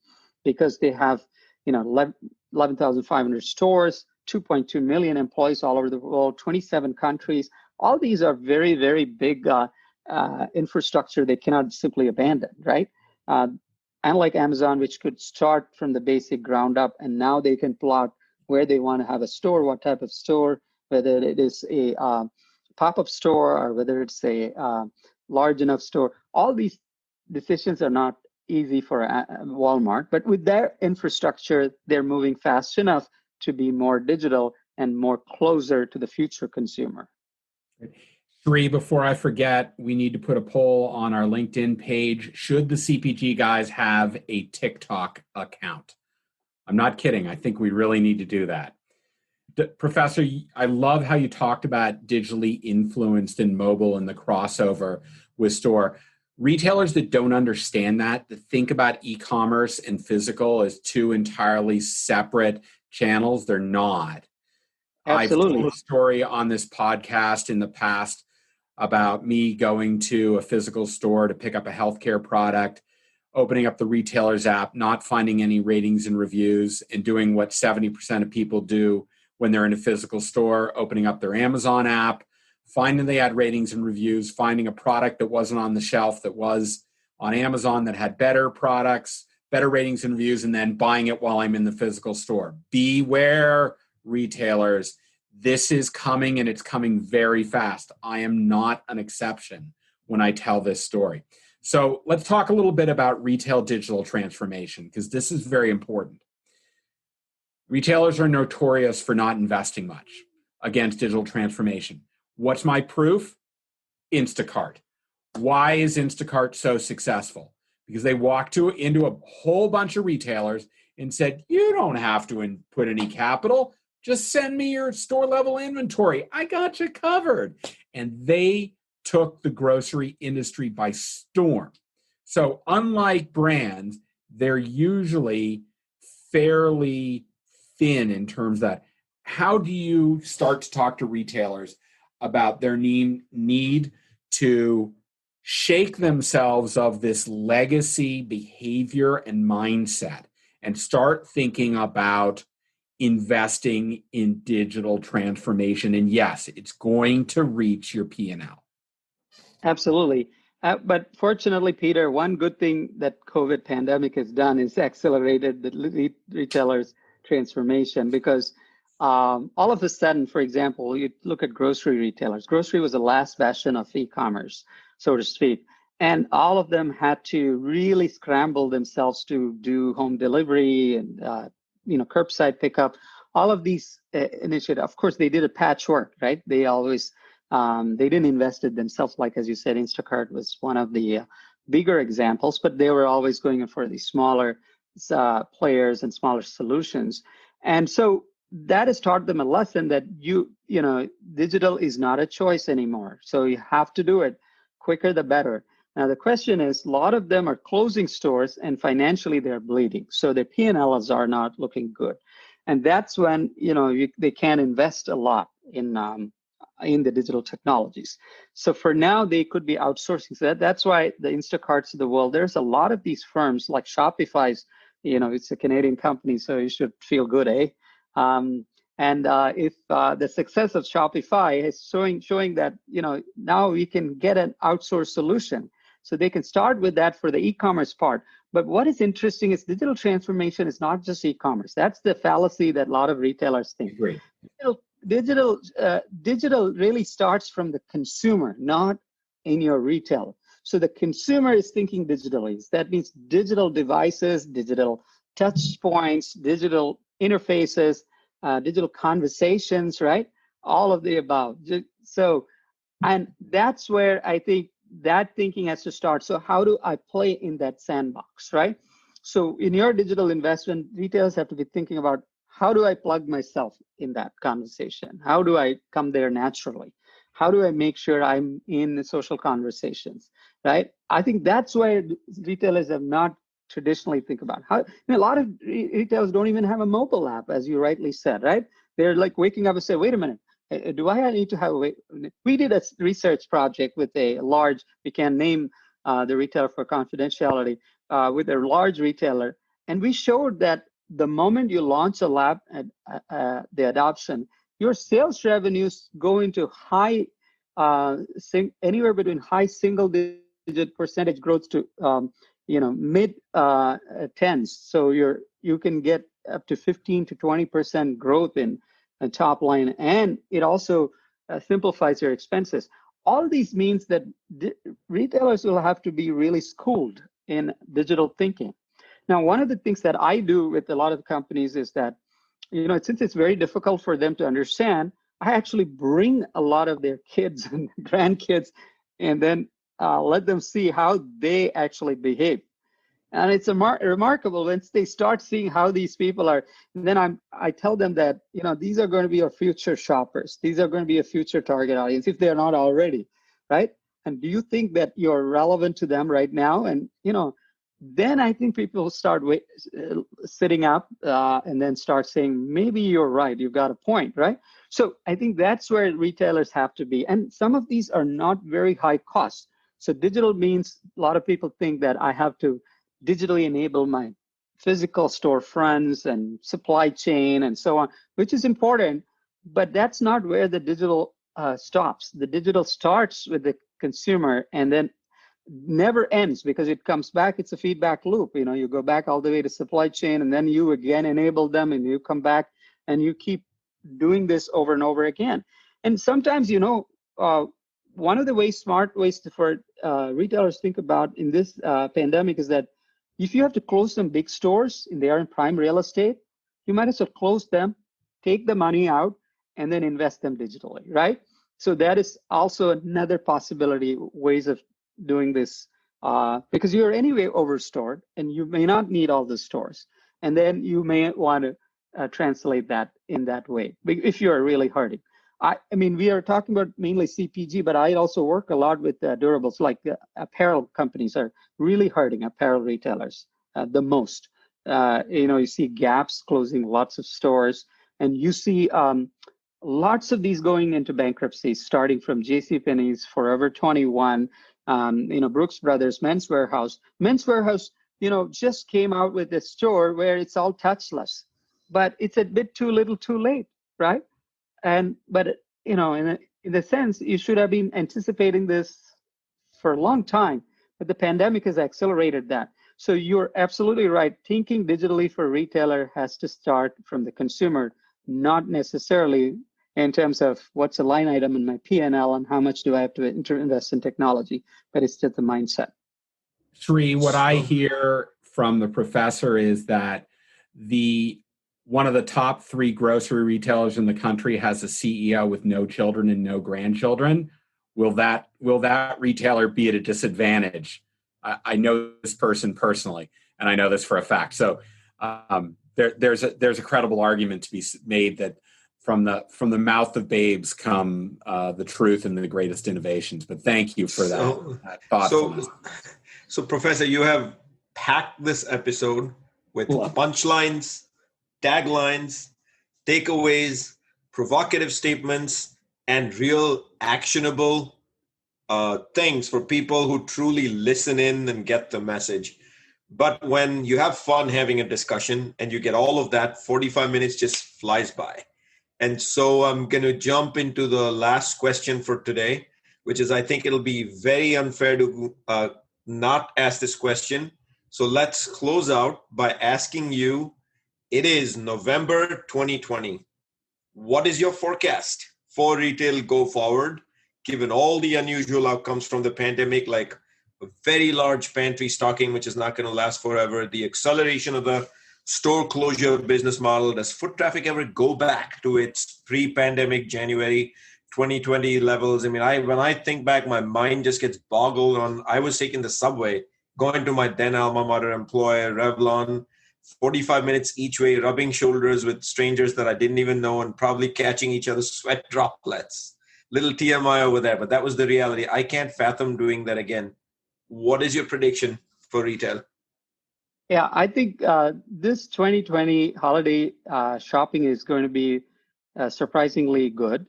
because they have 11,500 stores, 2.2 million employees all over the world, 27 countries. All these are very, very big infrastructure they cannot simply abandon, right? Unlike Amazon, which could start from the basic ground up, and now they can plot where they want to have a store, what type of store, whether it is a pop-up store or whether it's a large enough store. All these decisions are not easy for Walmart, but with their infrastructure, they're moving fast enough to be more digital and more closer to the future consumer. Sri, before I forget, we need to put a poll on our LinkedIn page. Should the CPG guys have a TikTok account? I'm not kidding. I think we really need to do that. Professor, I love how you talked about digitally influenced and mobile and the crossover with store. Retailers that don't understand that think about e-commerce and physical as two entirely separate channels, they're not. Absolutely. I've told a story on this podcast in the past about me going to a physical store to pick up a healthcare product, opening up the retailer's app, not finding any ratings and reviews, and doing what 70% of people do when they're in a physical store, opening up their Amazon app, finding they had ratings and reviews, finding a product that wasn't on the shelf that was on Amazon that had better products, better ratings and reviews, and then buying it while I'm in the physical store. Beware, retailers. This is coming, and it's coming very fast. I am not an exception when I tell this story. So let's talk a little bit about retail digital transformation, because this is very important. Retailers are notorious for not investing much against digital transformation. What's my proof? Instacart. Why is Instacart so successful? Because they walked into a whole bunch of retailers and said, you don't have to put any capital. Just send me your store level inventory. I got you covered. And they took the grocery industry by storm. So unlike brands, they're usually fairly thin in terms that how do you start to talk to retailers about their need to shake themselves of this legacy behavior and mindset and start thinking about investing in digital transformation? And yes, it's going to reach your P&L. Absolutely. But fortunately, Peter, one good thing that COVID pandemic has done is accelerated the retailers' transformation, because all of a sudden, for example, you look at grocery retailers. Grocery was the last bastion of e-commerce, so to speak. And all of them had to really scramble themselves to do home delivery and curbside pickup. All of these initiatives, of course, they did a patchwork, right? They always they didn't invest it themselves, like as you said, Instacart was one of the bigger examples, but they were always going in for these smaller players and smaller solutions. And so that has taught them a lesson that digital is not a choice anymore. So you have to do it quicker the better. Now the question is, a lot of them are closing stores and financially they're bleeding. So their P&Ls are not looking good. And that's when they can't invest a lot in the digital technologies. So for now, they could be outsourcing. So that's why the Instacarts of the world, there's a lot of these firms like Shopify's, it's a Canadian company, so you should feel good, eh? If the success of Shopify is showing that, now we can get an outsourced solution. So they can start with that for the e-commerce part. But what is interesting is digital transformation is not just e-commerce. That's the fallacy that a lot of retailers think. Great. Digital really starts from the consumer, not in your retail. So the consumer is thinking digitally. That means digital devices, digital touch points, digital interfaces, digital conversations, right? All of the above. So, and that's where I think that thinking has to start. So how do I play in that sandbox, right? So in your digital investment, retailers have to be thinking about, how do I plug myself in that conversation? How do I come there naturally? How do I make sure I'm in the social conversations, right? I think that's why retailers have not traditionally think about how, a lot of retailers don't even have a mobile app, as you rightly said, right? They're like waking up and say, wait a minute, do I need to have we did a research project with a large, we can name the retailer for confidentiality, with a large retailer. And we showed that the moment you launch a lab at the adoption, your sales revenues go into high, anywhere between high single-digit percentage growth to mid tens. So you can get up to 15 to 20% growth in top line, and it also simplifies your expenses. All these means that retailers will have to be really schooled in digital thinking. Now, one of the things that I do with a lot of companies is that, since it's very difficult for them to understand, I actually bring a lot of their kids and grandkids and then let them see how they actually behave. And it's remarkable once they start seeing how these people are. And then I tell them that, these are going to be your future shoppers. These are going to be a future target audience if they're not already, right? And do you think that you're relevant to them right now? And, then I think people start sitting up and then start saying, maybe you're right. You've got a point, right? So I think that's where retailers have to be. And some of these are not very high cost. So digital means a lot of people think that I have to digitally enable my physical storefronts and supply chain and so on, which is important, but that's not where the digital stops. The digital starts with the consumer and then never ends because it comes back. It's a feedback loop. You go back all the way to supply chain and then you again enable them and you come back and you keep doing this over and over again. And sometimes, one of the smart ways for retailers think about in this pandemic is that if you have to close some big stores and they are in prime real estate, you might as well close them, take the money out, and then invest them digitally, right? So that is also another possibility, ways of doing this, because you're anyway overstored and you may not need all the stores. And then you may want to translate that in that way if you're really hurting. I mean, we are talking about mainly CPG, but I also work a lot with durables, like apparel companies are really hurting, apparel retailers the most. You see Gaps closing lots of stores, and you see lots of these going into bankruptcy, starting from JCPenney's, Forever 21, Brooks Brothers, Men's Warehouse. Men's Warehouse, just came out with a store where it's all touchless, but it's a bit too little too late, right? But in the sense, you should have been anticipating this for a long time, but the pandemic has accelerated that. So you're absolutely right. Thinking digitally for a retailer has to start from the consumer, not necessarily in terms of what's a line item in my P&L and how much do I have to invest in technology, but it's just the mindset. Sri, what I hear from the professor is that one of the top 3 grocery retailers in the country has a CEO with no children and no grandchildren. Will that retailer be at a disadvantage? I know this person personally, and I know this for a fact. So there's a credible argument to be made that from the mouth of babes come the truth and the greatest innovations. But thank you for that thoughtfulness. So, Professor, you have packed this episode with punchlines, taglines, takeaways, provocative statements, and real actionable things for people who truly listen in and get the message. But when you have fun having a discussion and you get all of that, 45 minutes just flies by. And so I'm going to jump into the last question for today, which is, I think it'll be very unfair to not ask this question. So let's close out by asking you, it is November 2020. What is your forecast for retail go forward, given all the unusual outcomes from the pandemic, like a very large pantry stocking, which is not going to last forever, the acceleration of the store closure business model? Does foot traffic ever go back to its pre-pandemic January 2020 levels? I mean, when I think back, my mind just gets boggled on. I was taking the subway, going to my then alma mater employer, Revlon, 45 minutes each way, rubbing shoulders with strangers that I didn't even know and probably catching each other's sweat droplets. Little TMI over there, but that was the reality. I can't fathom doing that again. What is your prediction for retail? Yeah, I think this 2020 holiday shopping is going to be surprisingly good.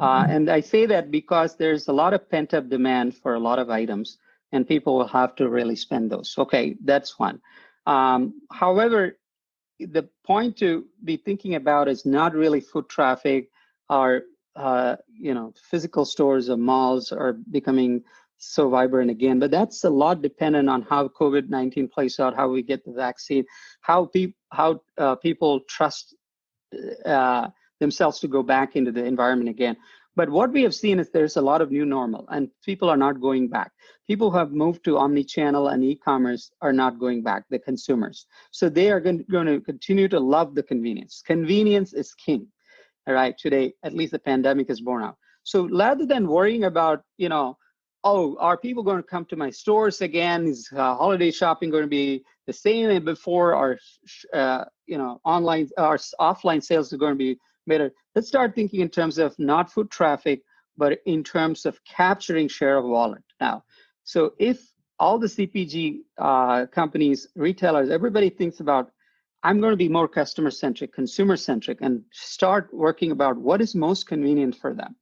And I say that because there's a lot of pent-up demand for a lot of items, and people will have to really spend those. Okay, that's one. However, the point to be thinking about is not really foot traffic or physical stores or malls are becoming so vibrant again, but that's a lot dependent on how COVID-19 plays out, how we get the vaccine, how people trust themselves to go back into the environment again. But what we have seen is there's a lot of new normal, and people are not going back. People who have moved to omni-channel and e-commerce are not going back, the consumers. So they are going to continue to love the convenience. Convenience is king. All right, today, at least the pandemic is borne out. So rather than worrying about, oh, are people going to come to my stores again? Is holiday shopping going to be the same as before? Or, online or offline sales are going to be better? Let's start thinking in terms of not foot traffic, but in terms of capturing share of wallet now. So if all the CPG companies, retailers, everybody thinks about, I'm going to be more customer-centric, consumer-centric, and start working about what is most convenient for them,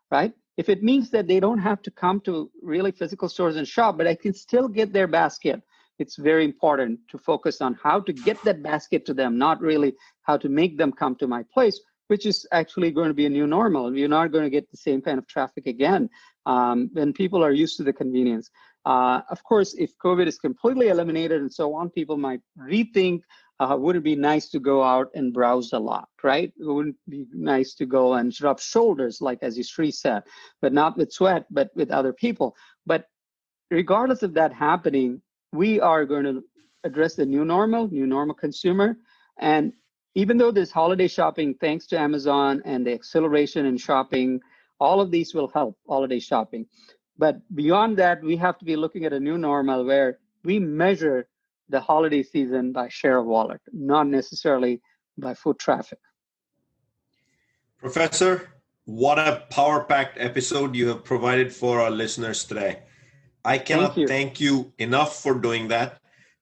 right? If it means that they don't have to come to really physical stores and shop, but I can still get their basket, it's very important to focus on how to get that basket to them, not really how to make them come to my place, which is actually going to be a new normal. You're not going to get the same kind of traffic again when people are used to the convenience. Of course, if COVID is completely eliminated and so on, people might rethink, would it be nice to go out and browse a lot, right? It wouldn't be nice to go and rub shoulders, like as Sri said, but not with sweat, but with other people. But regardless of that happening, we are going to address the new normal consumer. And even though this holiday shopping, thanks to Amazon and the acceleration in shopping, all of these will help holiday shopping. But beyond that, we have to be looking at a new normal where we measure the holiday season by share of wallet, not necessarily by foot traffic. Professor, what a power-packed episode you have provided for our listeners today. I cannot thank you enough for doing that.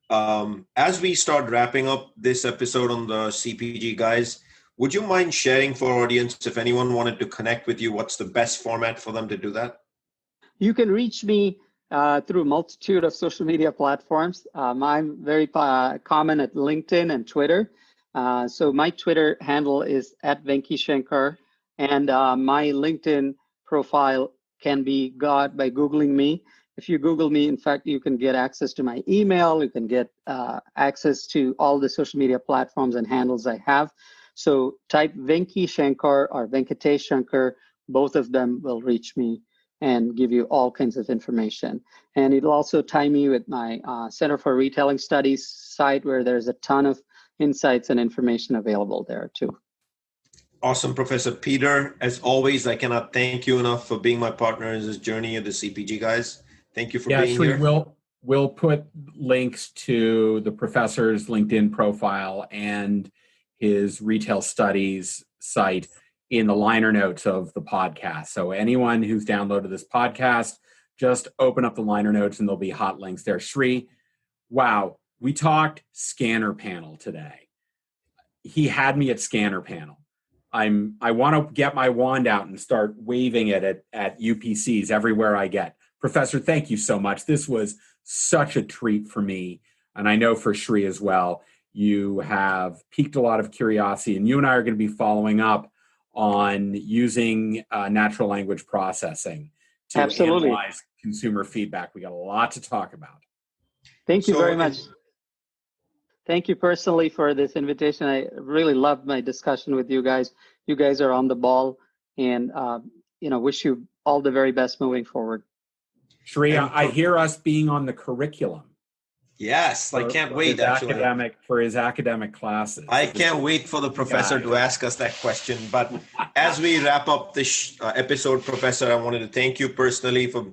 As we start wrapping up this episode on the CPG guys, would you mind sharing for our audience, if anyone wanted to connect with you, what's the best format for them to do that? You can reach me through a multitude of social media platforms. I'm very common at LinkedIn and Twitter. So my Twitter handle is @Venky Shankar, and my LinkedIn profile can be got by Googling me. If you Google me, in fact, you can get access to my email. You can get access to all the social media platforms and handles I have. So type Venky Shankar or Venkatesh Shankar. Both of them will reach me and give you all kinds of information. And it'll also tie me with my Center for Retailing Studies site, where there's a ton of insights and information available there too. Awesome, Professor Peter. As always, I cannot thank you enough for being my partner in this journey of the CPG guys. Thank you for being here. We'll put links to the professor's LinkedIn profile and his retail studies site in the liner notes of the podcast. So anyone who's downloaded this podcast, just open up the liner notes and there'll be hot links there. Shri, wow, we talked scanner panel today. He had me at scanner panel. I want to get my wand out and start waving it at UPCs everywhere I get. Professor, thank you so much. This was such a treat for me, and I know for Shri as well. You have piqued a lot of curiosity, and you and I are going to be following up on using natural language processing to analyze consumer feedback. We got a lot to talk about. Thank you very much. Thank you personally for this invitation. I really loved my discussion with you guys. You guys are on the ball, and wish you all the very best moving forward. Shri, I hear us being on the curriculum. Yes, I can't wait, actually. For his academic classes. I can't wait for the professor to ask us that question. But as we wrap up this episode, Professor, I wanted to thank you personally for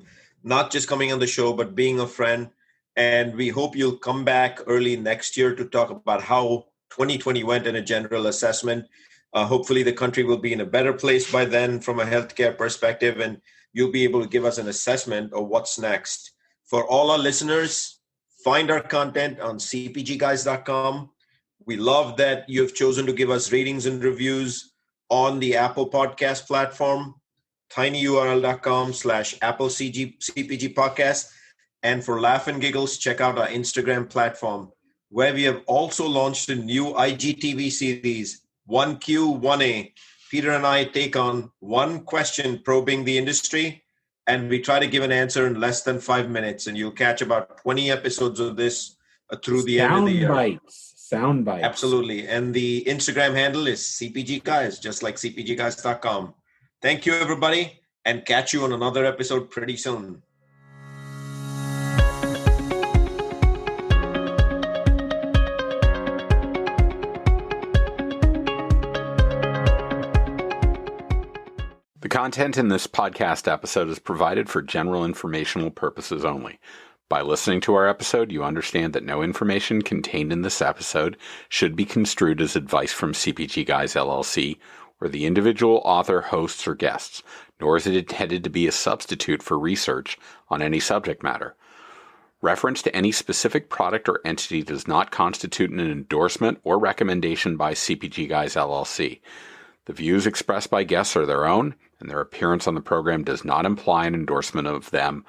not just coming on the show, but being a friend. And we hope you'll come back early next year to talk about how 2020 went in a general assessment. Hopefully the country will be in a better place by then from a healthcare perspective, and you'll be able to give us an assessment of what's next. For all our listeners, find our content on cpgguys.com. We love that you've chosen to give us ratings and reviews on the Apple Podcast platform, tinyurl.com/Apple CPG Podcast. And for laugh and giggles, check out our Instagram platform, where we have also launched a new IGTV series, 1Q, 1A. Peter and I take on one question probing the industry, and we try to give an answer in less than 5 minutes. And you'll catch about 20 episodes of this through the end of the year. Sound bites. Absolutely. And the Instagram handle is CPG Guys, just like cpgguys.com. Thank you, everybody, and catch you on another episode pretty soon. The content in this podcast episode is provided for general informational purposes only. By listening to our episode, you understand that no information contained in this episode should be construed as advice from CPG Guys LLC or the individual author, hosts, or guests, nor is it intended to be a substitute for research on any subject matter. Reference to any specific product or entity does not constitute an endorsement or recommendation by CPG Guys LLC. The views expressed by guests are their own, and their appearance on the program does not imply an endorsement of them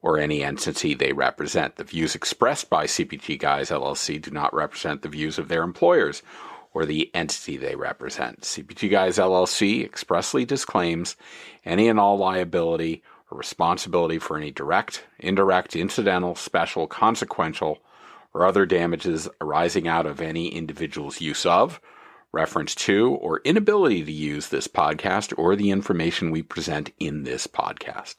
or any entity they represent. The views expressed by CPG Guys LLC do not represent the views of their employers or the entity they represent. CPG Guys LLC expressly disclaims any and all liability or responsibility for any direct, indirect, incidental, special, consequential, or other damages arising out of any individual's use of, reference to, or inability to use this podcast or the information we present in this podcast.